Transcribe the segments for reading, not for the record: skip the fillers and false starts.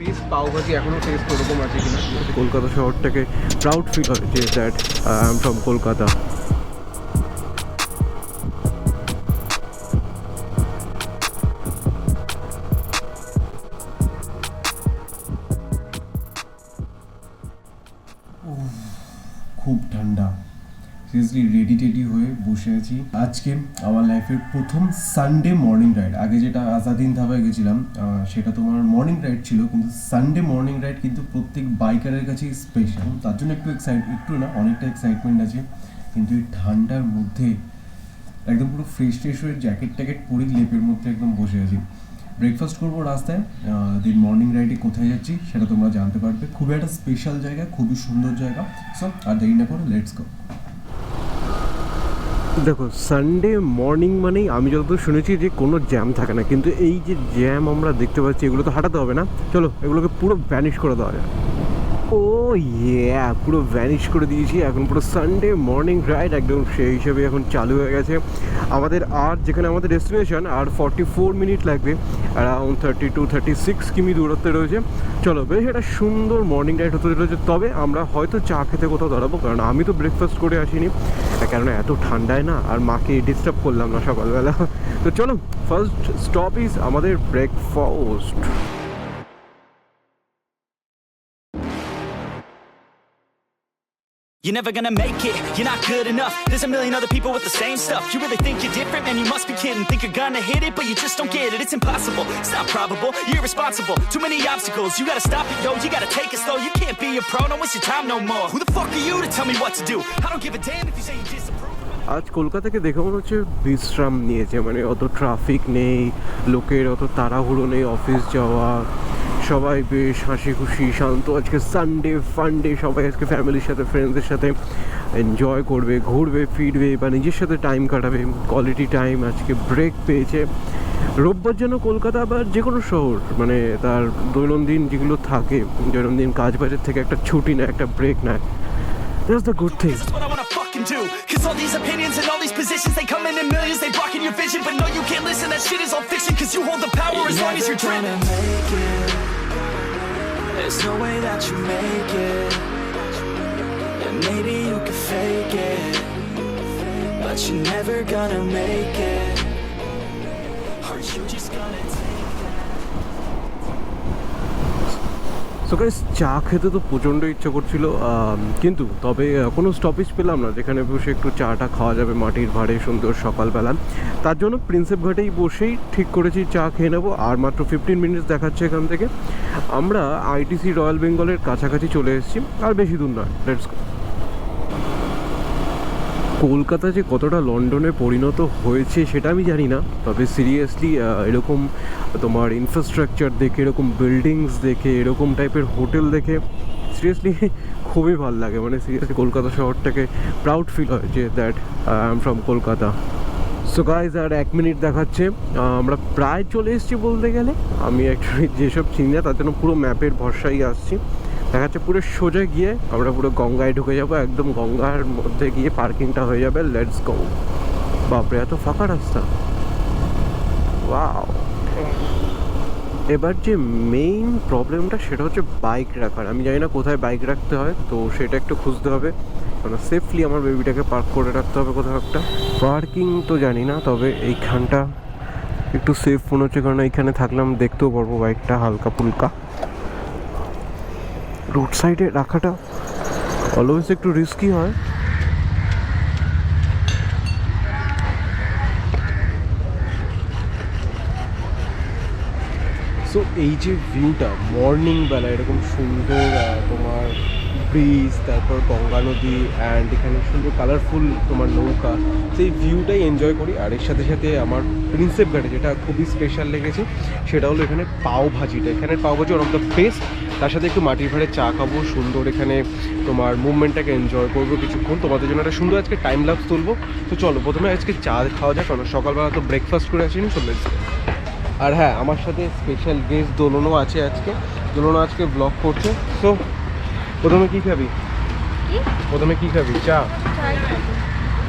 Test pav bhaji এখনও test ওরকম আছে কিনা। কলকাতা শহরটাকে প্রাউড ফিল হয় যে that I am from Kolkata. খুব ঠান্ডা, সিরিয়াসলি রেডি টেডি হয়ে বসে আছি। আজকে আমার লাইফের প্রথম সানডে মর্নিং রাইড। আগে যেটা আজাদিন ধাবায় গেছিলাম সেটা তোমার মর্নিং রাইড ছিল, কিন্তু সানডে মর্নিং রাইড কিন্তু প্রত্যেক বাইকারের কাছেই স্পেশাল। তার জন্য একটু না অনেকটা এক্সাইটমেন্ট আছে। কিন্তু এই ঠান্ডার মধ্যে একদম পুরো ফ্রেশ হয়ে জ্যাকেট ট্যাকেট পরি লেপের মধ্যে একদম বসে আছি। ব্রেকফাস্ট করবো রাস্তায়, দিন মর্নিং রাইডে কোথায় যাচ্ছি সেটা তোমরা জানতে পারবে। খুবই একটা স্পেশাল জায়গা, খুবই সুন্দর জায়গা। সো আর দেরি না করে লেটস গো। দেখো, সানডে মর্নিং মানেই আমি যতদূর শুনেছি যে কোনো জ্যাম থাকে না, কিন্তু এই যে জ্যাম আমরা দেখতে পাচ্ছি এগুলো তো হাঁটাতে হবে না। চলো এগুলোকে পুরো ভ্যানিশ করে দেওয়া যায়। ও ইয়া, পুরো ভ্যানিশ করে দিয়েছি। এখন পুরো সানডে মর্নিং রাইড একদম সেই হিসেবে এখন চালু হয়ে গেছে আমাদের। আর যেখানে আমাদের ডেস্টিনেশন আর 44 মিনিট লাগবে, অ্যারাউন্ড 32-36 কিমি দূরত্বে রয়েছে। চলো বেশ একটা সুন্দর মর্নিং রাইড হতে রয়েছে। তবে আমরা হয়তো চা খেতে কোথাও দাঁড়াবো, কারণ আমি তো ব্রেকফাস্ট করে আসিনি, কারণ এত ঠান্ডায় না আর মাকে ডিস্টার্ব করলাম না সকালবেলা। তো চলো ফার্স্ট স্টপ ইজ আমাদের breakfast. You're never gonna make it, you're not good enough. There's a million other people with the same stuff. You really think you're different? Man, you must be kidding. Think you're gonna hit it, but you just don't get it. It's impossible, it's not probable, you're irresponsible. Too many obstacles, you gotta stop it, yo. You gotta take it slow, you can't be a pro. Don't waste your time no more. Who the fuck are you to tell me what to do? I don't give a damn if you say you disapprove. আজ কলকাতাকে দেখে মনে হচ্ছে বিশ্রাম নিয়েছে, মানে অত traffic নেই, লোকের অত তাড়াহুড়ো নেই অফিস যাওয়া, সবাই বেশ হাসি খুশি শান্ত। আজকে সানডে ফান্ডে, সবাই আজকে ফ্যামিলির সাথে ফ্রেন্ডসদের সাথে এনজয় করবে, ঘুরবে ফিরবে বা নিজের সাথে টাইম কাটাবে, কোয়ালিটি টাইম। আজকে ব্রেক পেয়েছে। রোববার যেন কলকাতা বা যে কোনো শহর মানে তার দৈনন্দিন যেগুলো থাকে, দৈনন্দিন কাজ বাজের থেকে একটা ছুটি নেয়, একটা ব্রেক নেয়। That's the good thing. This is what I wanna fucking do. Cause all these opinions and all these positions, they come in millions, they blocking your vision. But no, you can't listen, that shit is all fiction. Cause you hold the power as long as you're dreaming. Make it. There's no way that you make it. And maybe you can fake it, but you're never gonna make it. Are you just gonna take so guys, চা খেতে তো প্রচণ্ড ইচ্ছা করছিল, কিন্তু তবে কোনো stoppage পেলাম না যেখানে বসে একটু চাটা খাওয়া যাবে মাটির ভাড়ে সুন্দর সকালবেলা। তার জন্য প্রিন্সেপ ঘাটেই বসেই ঠিক করেছি চা খেয়ে নেবো। আর মাত্র 15 মিনিটস দেখাচ্ছে এখান থেকে। আমরা আইটিসি রয়্যাল বেঙ্গলের কাছাকাছি চলে এসেছি, আর বেশি দূর নয়। Let's go. কলকাতা যে কতটা লন্ডনে পরিণত হয়েছে সেটা আমি জানি না, তবে সিরিয়াসলি এরকম তোমার ইনফ্রাস্ট্রাকচার দেখে, এরকম বিল্ডিংস দেখে, এরকম টাইপের হোটেল দেখে সিরিয়াসলি খুবই ভালো লাগে। মানে সিরিয়াসলি কলকাতা শহরটাকে প্রাউড ফিল হয় যে that I am from Kolkata. So guys, আর 1 মিনিট দেখাচ্ছে, আমরা প্রায় চলে এসেছি বলতে গেলে। আমি অ্যাকচুয়ালি যেসব চিনি না তার জন্য পুরো ম্যাপের ভরসাই আসছি। দেখাচ্ছে পুরো সোজা গিয়ে আমরা পুরো গঙ্গায় ঢুকে যাবো, একদম গঙ্গার মধ্যে গিয়ে পার্কিংটা হয়ে যাবে। Let's go. বাপরে, এত ফাঁকা রাস্তা, ওয়াও। এবার যে মেইন প্রবলেমটা সেটা হচ্ছে বাইক রাখার। আমি জানি না কোথায় বাইক রাখতে হয়, তো সেটা একটু খুঁজতে হবে, কারণ সেফলি আমার বেবিটাকে পার্ক করে রাখতে হবে কোথাও একটা। পার্কিং তো জানি না, তবে এইখানটা একটু সেফ মনে হচ্ছে, কারণ এইখানে থাকলাম দেখতেও পারবো বাইকটা হালকা ফুলকা। রোড সাইডে রাখাটা অলওয়েজ একটু রিস্কি হয়। সো এই যে ভিউটা মর্নিং বেলা এরকম সুন্দর, তোমার ব্রিজ, তারপর গঙ্গা নদী, অ্যান্ড এখানে সুন্দর কালারফুল তোমার নৌকা, সেই ভিউটাই এনজয় করি। আর এর সাথে সাথে আমার প্রিন্সেপ ঘাটে যেটা খুবই স্পেশাল লেগেছে সেটা হলো এখানে পাও ভাজিটা। এখানের পাও ভাজি ওয়ান অফ দ্য বেস্ট। তার সাথে একটু মাটির ভাড়ে চা খাবো, সুন্দর এখানে তোমার মুভমেন্টটাকে এনজয় করবো কিছুক্ষণ। তোমাদের জন্য একটা সুন্দর আজকে টাইম ল্যাপস তুলবো। তো চলো প্রথমে আজকে চা খাওয়া যাক, কারণ সকালবেলা তো ব্রেকফাস্ট করে আসিনি, চলে এসেছি। আর হ্যাঁ, আমার সাথে স্পেশাল গেস্ট দোলনও আছে আজকে। দোলনও আজকে ব্লগ করছে। সো প্রথমে কী খাবি? প্রথমে কী খাবি? চা?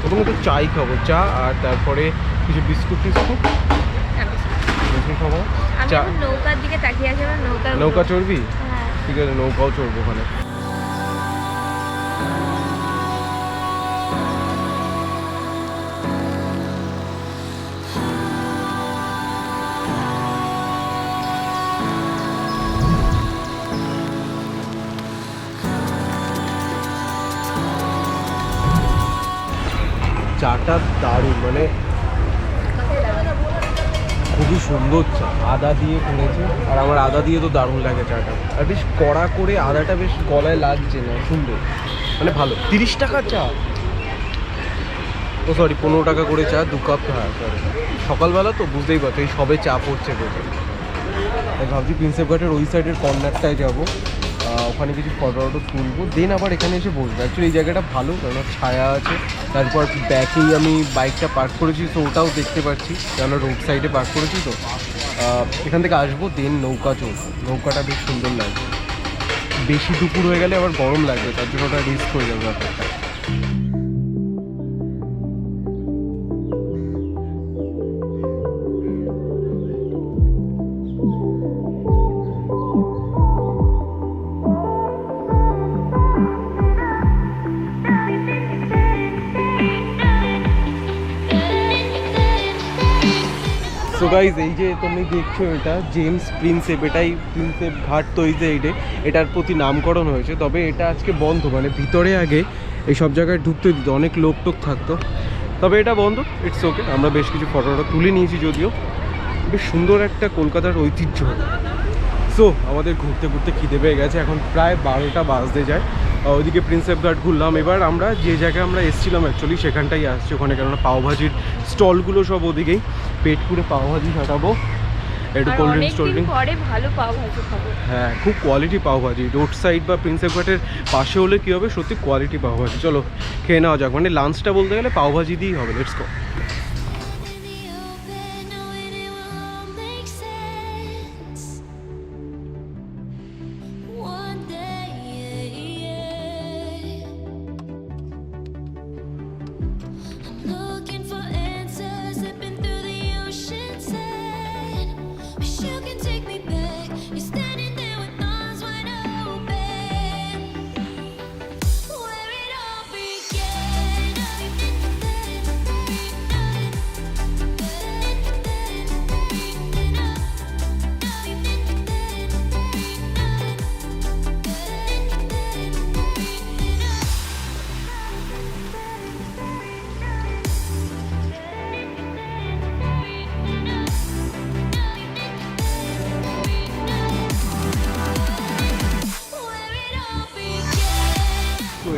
প্রথমে তো চাই খাবো, চা, আর তারপরে কিছু বিস্কুট টিস্কুট খাবো। আমি এখন নৌকার দিকে তাকিয়ে আছি, আমার নৌকা চড়বি? হ্যাঁ। ঠিক আছে, নৌকাও চড়বো ওখানে। চাটা দারুণ, মানে খুবই সুন্দর চা, আদা দিয়ে করেছে। আর আমার আদা দিয়ে তো দারুণ লাগে চাটা, আর বেশ কড়া করে আদাটা বেশ গলায় লাগছে না, সুন্দর মানে ভালো। 30 টাকার চা, ও সরি 15 টাকা করে চা 2 কাপ। হ্যাঁ সরি, সকালবেলা তো বুঝতেই পারছো এই সবে চা পড়ছে বসে। তাই ভাবছি প্রিন্সেপ ঘাটের ওই সাইডের কর্নারটায় যাবো, ওখানে কিছু ফটো তুলবো, দেন আবার এখানে এসে বসবো। অ্যাকচুয়ালি এই জায়গাটা ভালো, কারণ ছায়া আছে। তারপর ব্যাকেই আমি বাইকটা পার্ক করেছি, তো ওটাও দেখতে পাচ্ছি, কারণ রোড সাইডে পার্ক করেছি। তো এখান থেকে আসবো, দেন নৌকা চলবো। নৌকাটা বেশ সুন্দর লাগবে, বেশি দুপুর হয়ে গেলে আবার গরম লাগবে, তার জন্য ওটা রিস্ক হয়ে যাবে ব্যাপারটা। সো গাইজ, এই যে তুমি দেখছো এটা জেমস প্রিন্সেপ, এটাই প্রিন্সেপ ঘাট তৈরি, এটার প্রতি নামকরণ হয়েছে। তবে এটা আজকে বন্ধ, মানে ভিতরে আগে এই সব জায়গায় ঢুকতে দিত, অনেক লোক টোক থাকতো, তবে এটা বন্ধ। ইটস ওকে, আমরা বেশ কিছু ফটোটা তুলে নিয়েছি, যদিও বেশ সুন্দর একটা কলকাতার ঐতিহ্য। সো আমাদের ঘুরতে ঘুরতে খিদে পেয়ে গেছে, এখন প্রায় 12টা বাজতে যায়। ওইদিকে প্রিন্সেপ ঘাট ঘুরলাম, এবার আমরা যে জায়গায় আমরা এসেছিলাম অ্যাকচুয়ালি সেখানটাই আসছি, ওখানে কেননা পাওভাজির স্টলগুলো সব ওদিকেই, পেট পুরে পাওভাজি খাটাবো, একটু কোল্ড ড্রিঙ্কস টোল্ড ড্রিঙ্কস। পরে ভালো পাওভাজি খাবো। হ্যাঁ, খুব কোয়ালিটি পাওভাজি, রোড সাইড বা প্রিন্সেপ ঘাটের পাশে হলে কী হবে, সত্যি কোয়ালিটি পাওভাজি। চলো খেয়ে নেওয়া যাক, মানে লাঞ্চটা বলতে গেলে পাওভাজি দিয়েই হবে। Let's go.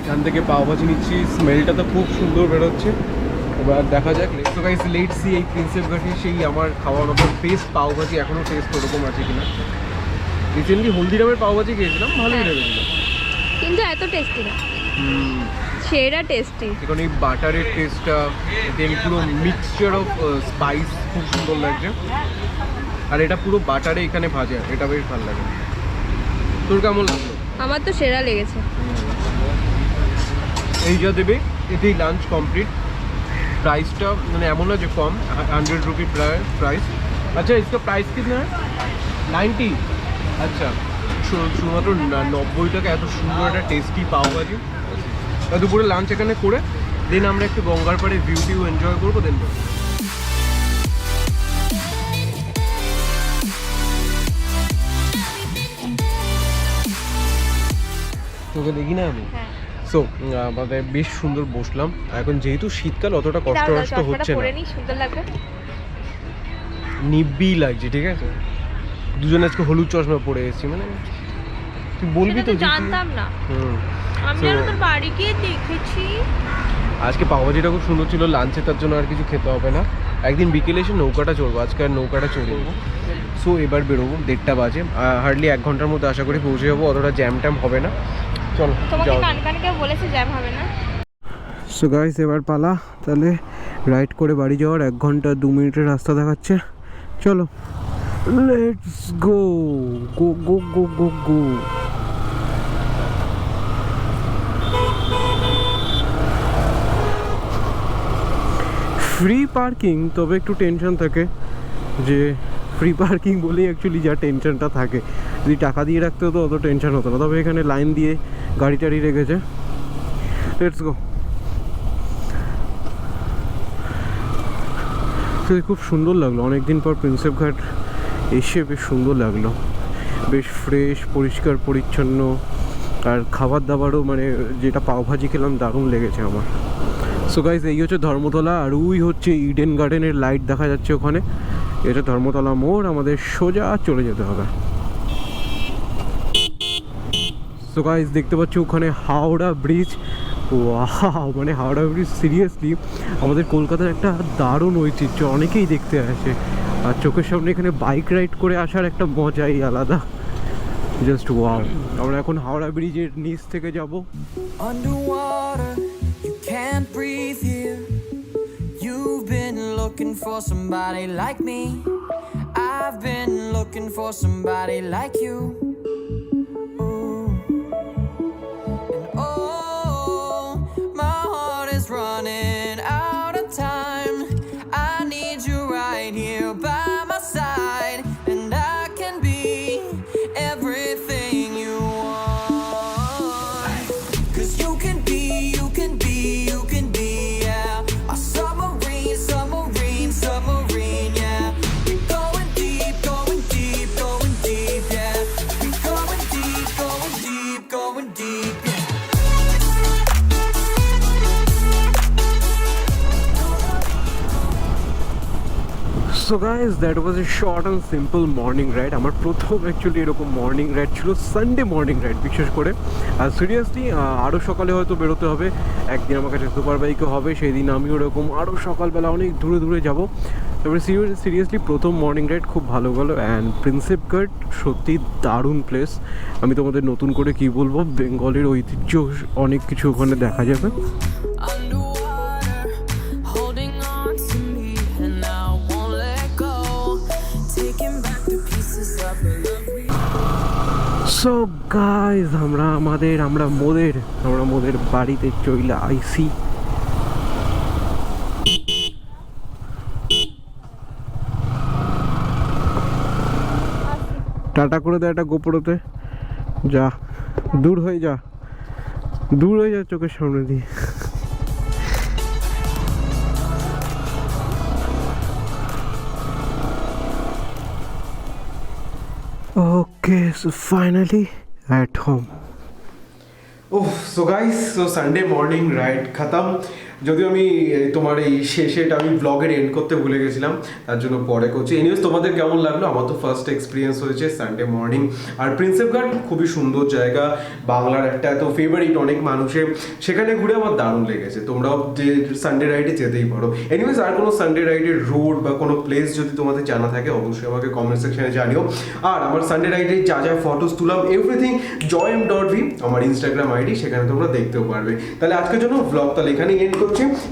এখান থেকে পাওভাজি নিচ্ছি, স্মেলটা তো খুব সুন্দর বেরোচ্ছে। এবার দেখা যাক। তো গাইস, লেটস সি এই প্রিন্সেপ ঘাটে সেই আমার খাওয়ার মতো বেস্ট পাওভাজি এখনও টেস্ট ওরকম আছে কিনা। রিসেন্টলি হলদিরামের পাওভাজি খেয়েছিলাম, ভালোই লেগেছিল, কিন্তু এত টেস্টি না। সেরা টেস্টি, এখন এই বাটারের টেস্টটা, দেন পুরো মিক্সচার অফ স্পাইস খুব সুন্দর লাগছে। আর এটা পুরো বাটারে এখানে ভাজা, এটা বেশ ভালো লাগে। তোর কেমন লাগলো? আমার তো সেরা লেগেছে। এই যা দেবে এতেই লাঞ্চ কমপ্লিট। प्राइसটা মানে এমন না যে কম, 100 রুপি প্রাইস। আচ্ছা, इसका प्राइस कितना है? 90। আচ্ছা, শুধুমাত্র 90 টাকা এত সুন্দর একটা টেস্টি পাওভাজি। দুপুরে লাঞ্চ এখানে করে দেন আমরা একটু গঙ্গার পাড়ে ভিউ টিউ এনজয় করবো, দেন তোকে দেখি না আমি। সো আমাদের বেশ সুন্দর বসলাম। এখন যেহেতু শীতকাল অতটা কষ্ট হচ্ছে না, সুন্দর লাগবে, নিব্বি লাগছে। ঠিক আছে, দুজনে আজকে হলুদ চশমা পরে এসেছি, মানে তুই বলবি তো জানতাম না, আমি আর তোর বাড়ি গিয়ে দেখেছি। আজকে পাওভাজিটা খুব সুন্দর ছিল। লাঞ্চে তার জন্য আর কিছু খেতে হবে না, একদিন বিকেলে এসে নৌকাটা চড়বো, আজকে আর নৌকাটা চড়বো। সো এবার বেরোবো, 1:30 বাজে, হার্ডলি 1 ঘন্টার মধ্যে আশা করি পৌঁছে যাবো, অতটা জ্যাম ট্যাম হবে না। চলো, তোমাকে কানকান কেউ বলেছে জ্যাম হবে না। সো গাইস, এবার পালা তাহলে রাইড করে বাড়ি যাওয়ার। 1 ঘন্টা 2 মিনিটের রাস্তা দেখাচ্ছে। চলো, let's go go go go go go. Free parking, তবে একটু টেনশন থাকে যে ফ্রি পার্কিং বলেই অ্যাকচুয়ালি যা টেনশনটা থাকে, যদি টাকা দিয়ে রাখতে হতো অত টেনশন হতো না। তবে এখানে লাইন দিয়ে গাড়ি টাড়ি রেখেছে। Let's go. খুব সুন্দর লাগলো, অনেকদিন পর প্রিন্সেপ ঘাট এসে বেশ সুন্দর লাগলো, বেশ ফ্রেশ, পরিষ্কার পরিচ্ছন্ন, আর খাবার দাবারও মানে যেটা পাওভাজি খেলাম দারুণ লেগেছে আমার। সো গাইস, এই হচ্ছে ধর্মতলা, আর ওই হচ্ছে ইডেন গার্ডেনের লাইট দেখা যাচ্ছে ওখানে। এটা ধর্মতলা মোড়, আমাদের সোজা চলে যেতে হবে। সো গাইস, দেখতে পাচ্ছি ওখানে হাওড়া ব্রিজ। ওয়াও, মানে হাওড়া ব্রিজ সিরিয়াসলি আমাদের কলকাতার একটা দারুণ ঐতিহ্য, অনেকেই দেখতে আসে। আর চোখের সামনে এখানে বাইক রাইড করে আসার একটা মজাই আলাদা, জাস্ট ওয়াও। আমরা এখন হাওড়া ব্রিজের নিচ থেকে যাব। Underwater, you can't breathe here. You've been looking for somebody like me. I've been looking for somebody like you. Ooh. And oh, my heart is running out of time. I need you right here by my side, and I can be everything you want. 'Cause you can be, yeah, a submarine, yeah. We're going deep, yeah. We're going deep, yeah. So guys, that was a short and simple morning ride. আমার প্রথম actually এরকম morning ride ছিল, Sunday morning ride বিশেষ করে। আর seriously আরও সকালে হয়তো বেরোতে হবে, একদিন আমার কাছে সুপার বাইকও হবে, সেই দিন আমি ওরকম আরও সকালবেলা অনেক দূরে দূরে যাব। তারপরে সিরিয়াসলি প্রথম মর্নিং রাইড খুব ভালো গেলো। অ্যান্ড প্রিন্সেপ ঘাট সত্যি দারুণ প্লেস। আমি তোমাদের নতুন করে কি বলবো, বেঙ্গলের ঐতিহ্য অনেক কিছু ওখানে দেখা যাবে। Underwater, holding on to me, and I won't let go. Taking back the pieces of the love we. So guys, আমরা মোদের বাড়িতে চলে আইসি। টাটা করে দেয় একটা গোপরতে, যা দূর হয়ে যা চোখের সামনে দিয়ে। Okay, so finally at home. Oh, so guys, so Sunday morning ride খতম। যদিও আমি তোমার এই শেষেটা আমি ব্লগের এন্ড করতে ভুলে গেছিলাম, তার জন্য পরে করছি। এনিওয়েজ, তোমাদের কেমন লাগলো? আমার তো ফার্স্ট এক্সপিরিয়েন্স হয়েছে সানডে মর্নিং। আর প্রিন্সেপ ঘাট খুবই সুন্দর জায়গা, বাংলার একটা এত ফেভারিট অনেক মানুষের, সেখানে ঘুরে আমার দারুণ লেগেছে। তোমরাও যে সানডে রাইডে যেতেই পারো। এনিওয়েজ, আর কোনো সানডে রাইডের রোড বা কোনো প্লেস যদি তোমাদের জানা থাকে অবশ্যই আমাকে কমেন্ট সেকশনে জানিও। আর আমার সানডে রাইডে যা যা ফটোস তুলাম এভরিথিং joym.v আমার ইনস্টাগ্রাম আইডি, সেখানে তোমরা দেখতেও পারবে। তাহলে আজকের জন্য ব্লগ তাহলে এখানেই এন্ড করছি।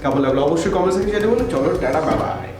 কেমন লাগলো অবশ্যই কমেন্ট সেকশনে জানিও। চলো, টাটা, বাই বাই।